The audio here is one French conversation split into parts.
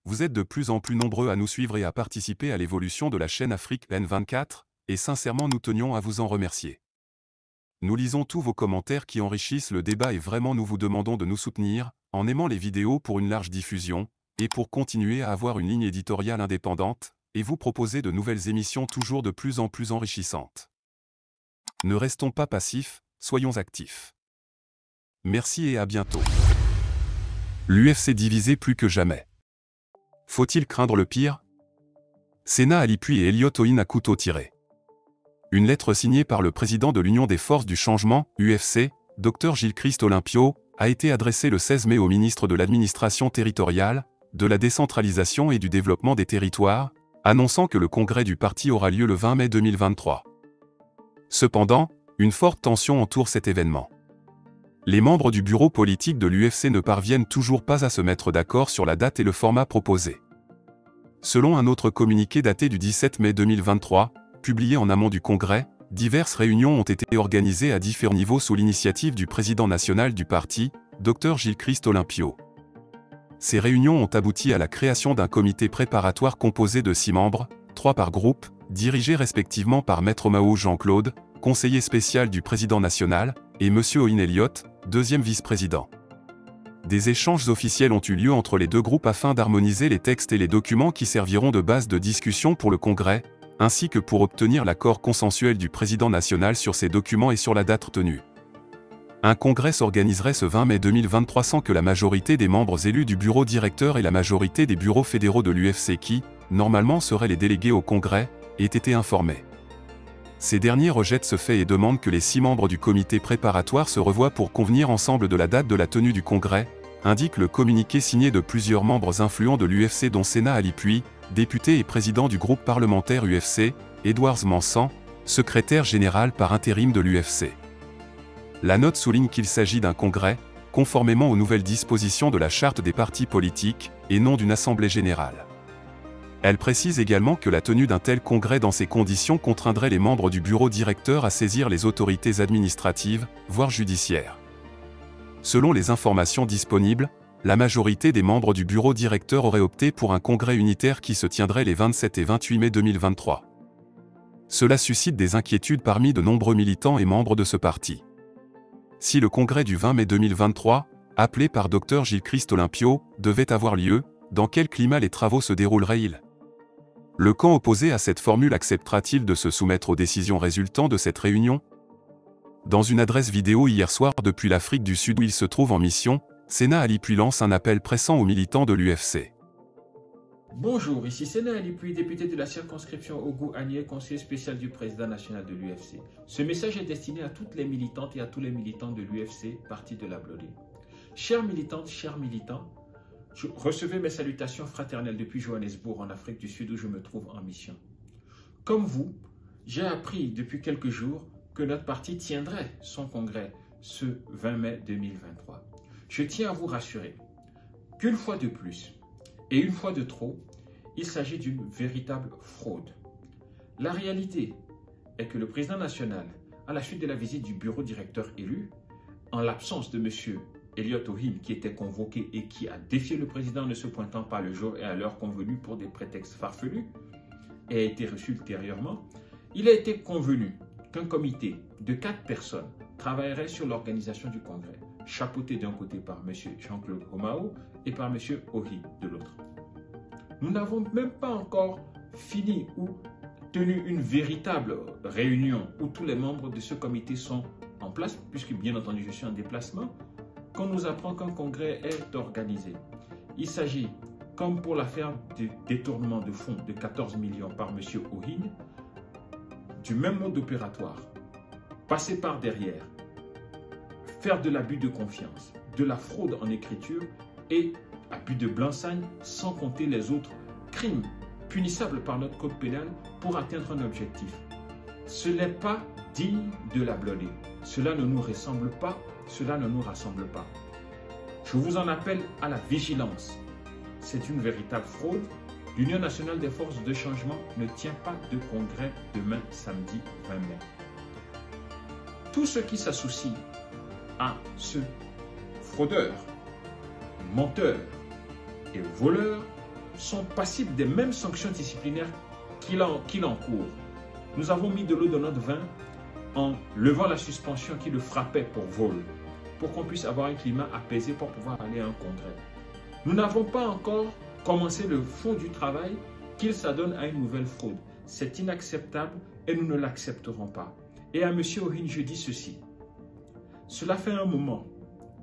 vous êtes de plus en plus nombreux à nous suivre et à participer à l'évolution de la chaîne Afrique N24, et sincèrement nous tenions à vous en remercier. Nous lisons tous vos commentaires qui enrichissent le débat et vraiment nous vous demandons de nous soutenir, en aimant les vidéos pour une large diffusion, et pour continuer à avoir une ligne éditoriale indépendante, et vous proposer de nouvelles émissions toujours de plus en plus enrichissantes. Ne restons pas passifs, soyons actifs. Merci et à bientôt. L'UFC divisé plus que jamais. Faut-il craindre le pire? Sena Ali Puy et Elliot Oin à couteau tiré. Une lettre signée par le président de l'Union des Forces du Changement, UFC, Dr Gilles-Christ Olympio, a été adressée le 16 mai au ministre de l'Administration territoriale, de la décentralisation et du développement des territoires, annonçant que le congrès du parti aura lieu le 20 mai 2023. Cependant, une forte tension entoure cet événement. Les membres du bureau politique de l'UFC ne parviennent toujours pas à se mettre d'accord sur la date et le format proposé. Selon un autre communiqué daté du 17 mai 2023, publié en amont du congrès, diverses réunions ont été organisées à différents niveaux sous l'initiative du président national du parti, Dr Gilles-Christ Olympio. Ces réunions ont abouti à la création d'un comité préparatoire composé de 6 membres, 3 par groupe, dirigés respectivement par Maître Mao Jean-Claude, conseiller spécial du président national, et M. Oin Elliott, deuxième vice-président. Des échanges officiels ont eu lieu entre les deux groupes afin d'harmoniser les textes et les documents qui serviront de base de discussion pour le congrès, ainsi que pour obtenir l'accord consensuel du président national sur ces documents et sur la date retenue. Un congrès s'organiserait ce 20 mai 2023 sans que la majorité des membres élus du bureau directeur et la majorité des bureaux fédéraux de l'UFC qui, normalement seraient les délégués au congrès, aient été informés. Ces derniers rejettent ce fait et demandent que les 6 membres du comité préparatoire se revoient pour convenir ensemble de la date de la tenue du congrès, indique le communiqué signé de plusieurs membres influents de l'UFC dont Sena Ali Puy, député et président du groupe parlementaire UFC, Edwards Mansan, secrétaire général par intérim de l'UFC. La note souligne qu'il s'agit d'un congrès, conformément aux nouvelles dispositions de la charte des partis politiques, et non d'une assemblée générale. Elle précise également que la tenue d'un tel congrès dans ces conditions contraindrait les membres du bureau directeur à saisir les autorités administratives, voire judiciaires. Selon les informations disponibles, la majorité des membres du bureau directeur aurait opté pour un congrès unitaire qui se tiendrait les 27 et 28 mai 2023. Cela suscite des inquiétudes parmi de nombreux militants et membres de ce parti. Si le congrès du 20 mai 2023, appelé par Dr Gilles-Christ Olympio, devait avoir lieu, dans quel climat les travaux se dérouleraient-ils? Le camp opposé à cette formule acceptera-t-il de se soumettre aux décisions résultant de cette réunion? Dans une adresse vidéo hier soir depuis l'Afrique du Sud où il se trouve en mission, Sena Ali Puy lance un appel pressant aux militants de l'UFC. Bonjour, ici Sena Ali Puy, député de la circonscription Ogo-Aniel, conseiller spécial du président national de l'UFC. Ce message est destiné à toutes les militantes et à tous les militants de l'UFC, parti de la Blodée. Chères militantes, chers militants, recevez mes salutations fraternelles depuis Johannesburg en Afrique du Sud où je me trouve en mission. Comme vous, j'ai appris depuis quelques jours que notre parti tiendrait son congrès ce 20 mai 2023. Je tiens à vous rassurer qu'une fois de plus et une fois de trop, il s'agit d'une véritable fraude. La réalité est que le président national, à la suite de la visite du bureau directeur élu, en l'absence de M. Elliot Oin qui était convoqué et qui a défié le président ne se pointant pas le jour et à l'heure convenue pour des prétextes farfelus et a été reçu ultérieurement, il a été convenu qu'un comité de 4 personnes travaillerait sur l'organisation du congrès, chapeauté d'un côté par M. Jean-Claude Mao et par M. Ohi de l'autre. Nous n'avons même pas encore fini ou tenu une véritable réunion où tous les membres de ce comité sont en place, puisque bien entendu je suis en déplacement, qu'on nous apprend qu'un congrès est organisé. Il s'agit, comme pour l'affaire du détournement de fonds de 14 millions par M. Ohin, du même mode opératoire, passer par derrière, faire de l'abus de confiance, de la fraude en écriture et abus de blanc-seing, sans compter les autres crimes punissables par notre code pénal pour atteindre un objectif. Ce n'est pas digne de la Blodée. Cela ne nous ressemble pas. Cela ne nous rassemble pas. Je vous en appelle à la vigilance. C'est une véritable fraude. L'Union nationale des forces de changement ne tient pas de congrès demain, samedi 20 mai. Tous ceux qui s'associent à ce fraudeur, menteur et voleur sont passibles des mêmes sanctions disciplinaires qu'il encourt. Nous avons mis de l'eau dans notre vin en levant la suspension qui le frappait pour vol, pour qu'on puisse avoir un climat apaisé pour pouvoir aller à un congrès. Nous n'avons pas encore commencé le fond du travail qu'il s'adonne à une nouvelle fraude. C'est inacceptable et nous ne l'accepterons pas. Et à M. Ohin, je dis ceci. Cela fait un moment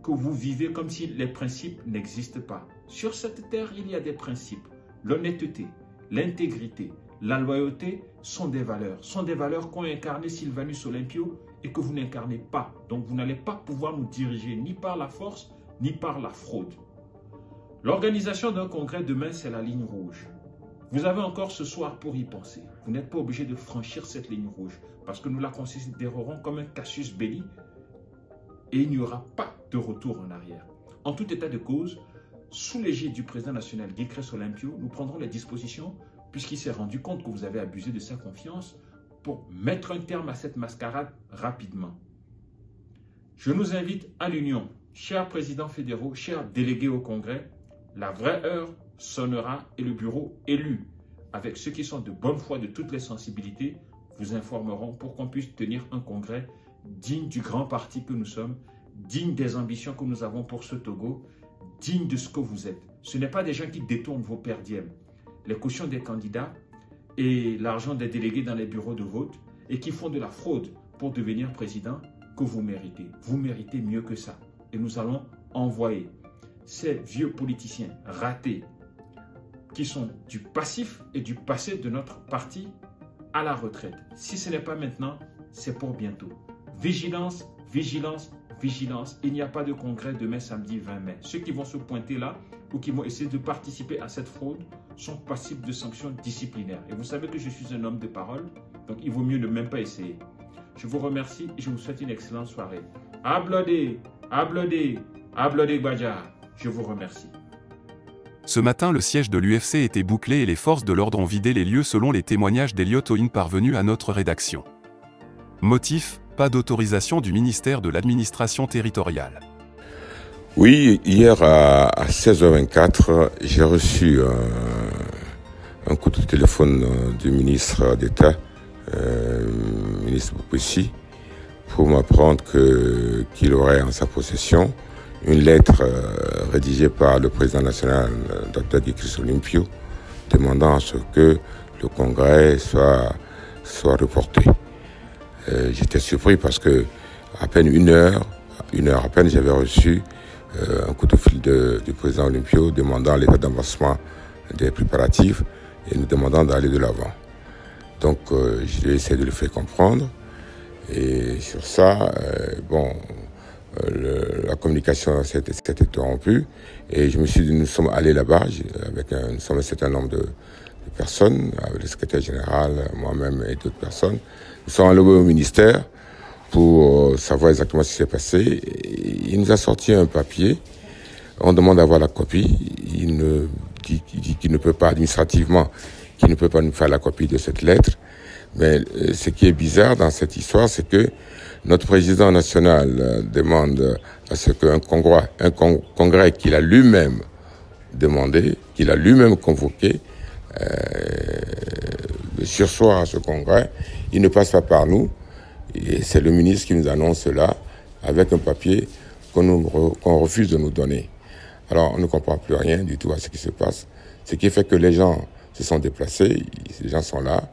que vous vivez comme si les principes n'existent pas. Sur cette terre, il y a des principes. L'honnêteté, l'intégrité, la loyauté sont des valeurs qu'ont incarné Sylvanus Olympio et que vous n'incarnez pas. Donc vous n'allez pas pouvoir nous diriger ni par la force, ni par la fraude. L'organisation d'un congrès demain, c'est la ligne rouge. Vous avez encore ce soir pour y penser. Vous n'êtes pas obligé de franchir cette ligne rouge parce que nous la considérerons comme un casus belli et il n'y aura pas de retour en arrière. En tout état de cause, sous l'égide du président national Guy Olympio, nous prendrons les dispositions puisqu'il s'est rendu compte que vous avez abusé de sa confiance pour mettre un terme à cette mascarade rapidement. Je nous invite à l'union, chers présidents fédéraux, chers délégués au Congrès, la vraie heure sonnera et le bureau élu, avec ceux qui sont de bonne foi de toutes les sensibilités, vous informeront pour qu'on puisse tenir un congrès digne du grand parti que nous sommes, digne des ambitions que nous avons pour ce Togo, digne de ce que vous êtes. Ce n'est pas des gens qui détournent vos perdièmes, les cautions des candidats et l'argent des délégués dans les bureaux de vote et qui font de la fraude pour devenir président que vous méritez. Vous méritez mieux que ça. Et nous allons envoyer ces vieux politiciens ratés qui sont du passif et du passé de notre parti à la retraite. Si ce n'est pas maintenant, c'est pour bientôt. Vigilance, vigilance, vigilance. Il n'y a pas de congrès demain samedi 20 mai. Ceux qui vont se pointer là ou qui vont essayer de participer à cette fraude sont passibles de sanctions disciplinaires. Et vous savez que je suis un homme de parole, donc il vaut mieux ne même pas essayer. Je vous remercie et je vous souhaite une excellente soirée. Applaudez, applaudez, applaudez Badja. Je vous remercie. Ce matin, le siège de l'UFC était bouclé et les forces de l'ordre ont vidé les lieux selon les témoignages d'Eliott Ohin parvenus à notre rédaction. Motif, pas d'autorisation du ministère de l'administration territoriale. Oui, hier à 16h24, j'ai reçu un coup de téléphone du ministre d'État, ministre Boupessi, pour m'apprendre qu'il aurait en sa possession une lettre rédigée par le président national, Dr Guy Olympio, demandant à ce que le congrès soit reporté. J'étais surpris parce que à peine une heure à peine, j'avais reçu un coup de fil du président Olympio demandant l'état d'avancement des préparatifs et nous demandant d'aller de l'avant. Donc j'ai essayé de le faire comprendre et sur ça, la communication s'est interrompue et je me suis dit, nous sommes allés là-bas nous sommes un certain nombre de personnes, avec le secrétaire général, moi-même et d'autres personnes. Nous sommes allés au ministère pour savoir exactement ce qui s'est passé. Il nous a sorti un papier, on demande d'avoir la copie, il dit qu'il ne peut pas administrativement, qu'il ne peut pas nous faire la copie de cette lettre. Mais ce qui est bizarre dans cette histoire, c'est que notre président national demande à ce qu'un congrès qu'il a lui-même demandé, qu'il a lui-même convoqué, le sursoir à ce congrès, il ne passe pas par nous. Et c'est le ministre qui nous annonce cela avec un papier qu'on refuse de nous donner. Alors on ne comprend plus rien du tout à ce qui se passe. Ce qui fait que les gens se sont déplacés, les gens sont là.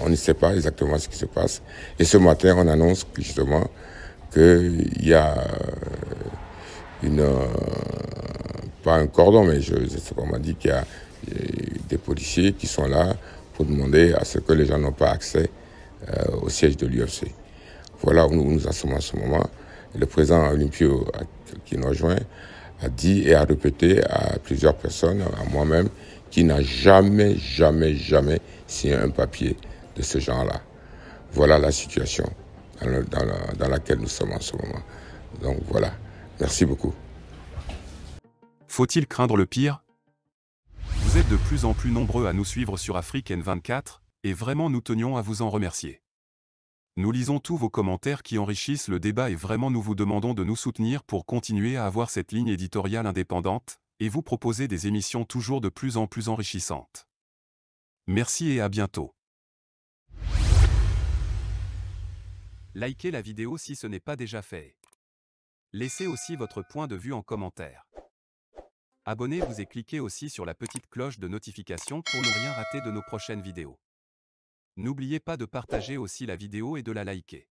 On ne sait pas exactement ce qui se passe. Et ce matin, on annonce justement qu'il y a pas un cordon, mais je sais pas, on m'a dit qu'il y a des policiers qui sont là pour demander à ce que les gens n'ont pas accès au siège de l'UFC. Voilà où nous en sommes en ce moment. Le président Olympio, qui nous rejoint, a dit et a répété à plusieurs personnes, à moi-même, qu'il n'a jamais signé un papier de ce genre-là. Voilà la situation dans laquelle nous sommes en ce moment. Donc voilà, merci beaucoup. Faut-il craindre le pire? Vous êtes de plus en plus nombreux à nous suivre sur Afrique N24, et vraiment nous tenions à vous en remercier. Nous lisons tous vos commentaires qui enrichissent le débat et vraiment nous vous demandons de nous soutenir pour continuer à avoir cette ligne éditoriale indépendante, et vous proposer des émissions toujours de plus en plus enrichissantes. Merci et à bientôt. Likez la vidéo si ce n'est pas déjà fait. Laissez aussi votre point de vue en commentaire. Abonnez-vous et cliquez aussi sur la petite cloche de notification pour ne rien rater de nos prochaines vidéos. N'oubliez pas de partager aussi la vidéo et de la liker.